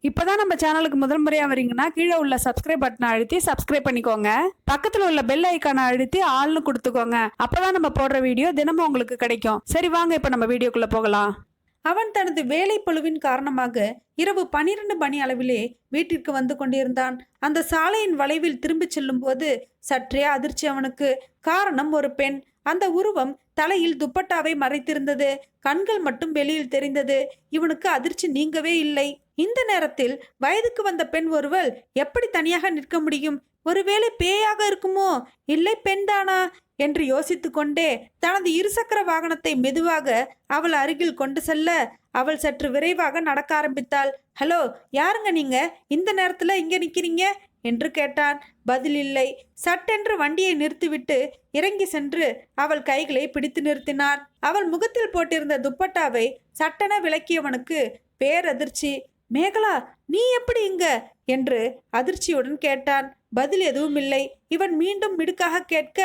இப்பதான் நம்ம சேனலுக்கு முதல் முறையா வரீங்கன்னா கீழே உள்ள சப்ஸ்கிரைப் பட்டனை அழுத்தி சப்ஸ்கிரைப் பண்ணிக்கோங்க. பக்கத்துல உள்ள பெல் ஐக்கானை அழுத்தி ஆல்னு கொடுத்துக்கோங்க. அப்பதான் நம்ம போடுற வீடியோ தினமும் உங்களுக்கு கிடைக்கும். சரி வாங்க இப்ப நம்ம வீடியோக்குள்ள போகலாம். அவன் தனது வேலை பளுவின் காரணமாக இரவு 12 மணி அளவிலே வீட்டிற்கு வந்து கொண்டிருந்தான். அந்த சாலையின் வளைவில் திரும்பிச் செல்லும் போது சற்றே அதிர்ச்சி அவனுக்கு. காரணம் ஒரு பெண். அந்த உருவம் தலையில் துப்பட்டாவை மறைத்திருந்தது. கண்கள் மட்டும் வெளியில் தெரிந்தது. இவனுக்கு அதிர்ச்சி நீங்கவே இல்லை. இந்த நேரத்தில் வயதுக்கு வந்த பெண் ஒருவள் எப்படி தனியாக நிற்க முடியும்? ஒருவேளை பேயாக இருக்குமோ, இல்லை பெண்தானா என்று யோசித்து கொண்டே தனது இருசக்கர வாகனத்தை மெதுவாக அவள் அருகில் கொண்டு செல்ல அவள் சற்று விரைவாக நடக்க ஆரம்பித்தாள். ஹலோ, யாருங்க நீங்க? இந்த நேரத்துல இங்க நிக்கிறீங்க என்று கேட்டான். பதில் இல்லை. சட்டென்று வண்டியை நிறுத்திவிட்டு இறங்கி சென்று அவள் கைகளை பிடித்து நிறுத்தினான். அவள் முகத்தில் போட்டிருந்த துப்பட்டாவை சட்டென விளக்கியவனுக்கு பேரதிர்ச்சி. மேகலா, நீ எப்படி இங்க என்று அதிர்ச்சியுடன் கேட்டான். பதில் எதுவும் இல்லை. இவன் மீண்டும் மிடுக்காக கேட்க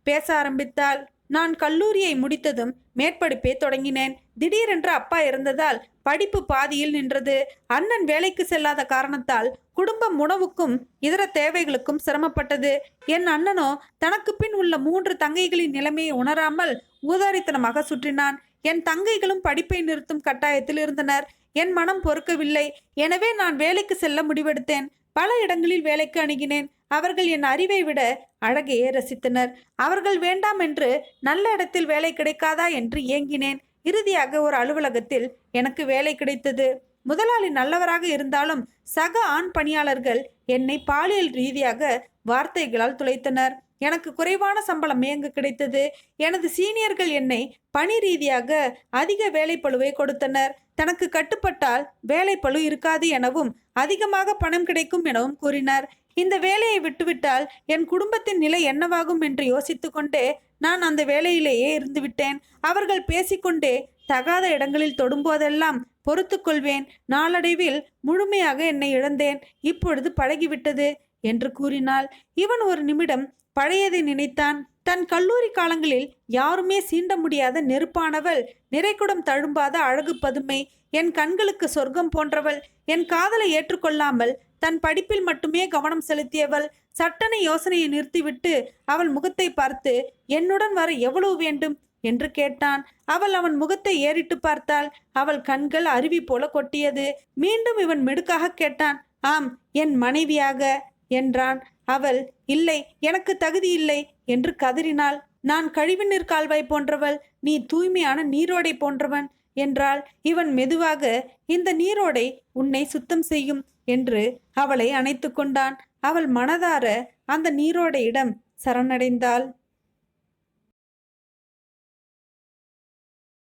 பேச ஆரம்பித்தாள். நான் கல்லூரியை முடித்ததும் மேற்படிப்பை தொடங்கினேன். திடீரென்று அப்பா இறந்ததால் படிப்பு பாதியில் நின்றது. அண்ணன் வேலைக்கு செல்லாத காரணத்தால் குடும்பம் உணவுக்கும் இதர தேவைகளுக்கும் சிரமப்பட்டது. என் அண்ணனோ தனக்கு பின் உள்ள 3 தங்கைகளின் நிலைமையை உணராமல் ஊதாரித்தனமாக சுற்றினான். என் தங்கைகளும் படிப்பை நிறுத்தும் கட்டாயத்தில் இருந்தனர். என் மனம் பொறுக்கவில்லை. எனவே நான் வேலைக்கு செல்ல முடிவெடுத்தேன். பல இடங்களில் வேலைக்கு அணுகினேன். அவர்கள் என் அறிவை விட அழகையே ரசித்தனர். அவர்கள் வேண்டாம் என்று நல்ல இடத்தில் வேலை கிடைக்காதா என்று ஏங்கினேன். இறுதியாக ஒரு அலுவலகத்தில் எனக்கு வேலை கிடைத்தது. முதலாளி நல்லவராக இருந்தாலும் சக ஆண் பணியாளர்கள் என்னை பாலியல் ரீதியாக வார்த்தைகளால் துளைத்தனர். எனக்கு குறைவான சம்பளம் அங்கு கிடைத்தது. எனது சீனியர்கள் என்னை பணி ரீதியாக அதிக வேலைப்பளுவை கொடுத்தனர். தனக்கு கட்டுப்பட்டால் வேலைப்பளு இருக்காது எனவும் அதிகமாக பணம் கிடைக்கும் எனவும் கூறினார். இந்த வேலையை விட்டுவிட்டால் என் குடும்பத்தின் நிலை என்னவாகும் என்று யோசித்து கொண்டே நான் அந்த வேலையிலேயே இருந்துவிட்டேன். அவர்கள் பேசிக்கொண்டே தகாத இடங்களில் தொடும்போதெல்லாம் பொறுத்து கொள்வேன். நாளடைவில் முழுமையாக என்னை இழந்தேன். இப்பொழுது பழகிவிட்டது என்று கூறினாள். இவன் ஒரு நிமிடம் பழையதை நினைத்தான். தன் கல்லூரி காலங்களில் யாருமே சீண்ட முடியாத நெருப்பானவள், நிறைகுடம் தழும்பாத அழகு பதுமை, என் கண்களுக்கு சொர்க்கம் போன்றவள், என் காதலை ஏற்றுக்கொள்ளாமல் தன் படிப்பில் மட்டுமே கவனம் செலுத்தியவள். சட்டென யோசனையை நிறுத்திவிட்டு அவள் முகத்தை பார்த்து என்னுடன் வர எவ்வளவு வேண்டும் என்று கேட்டான். அவள் அவன் முகத்தை ஏறிட்டு பார்த்தாள். அவள் கண்கள் அருவி போல கொட்டியது. மீண்டும் இவன் மிடுக்காக கேட்டான். ஆம், என் மனைவியாக என்றான். அவள் இல்லை, எனக்கு தகுதி இல்லை என்று கதறினாள். நான் கழிவுநீர் கால்வாய் போன்றவள், நீ தூய்மையான நீரோடை போன்றவன் என்றாள். இவன் மெதுவாக இந்த நீரோடை உன்னை சுத்தம் செய்யும் என்று அவளை அணைத்து கொண்டான். அவள் மனதார அந்த நீரோடையிடம் சரணடைந்தாள்.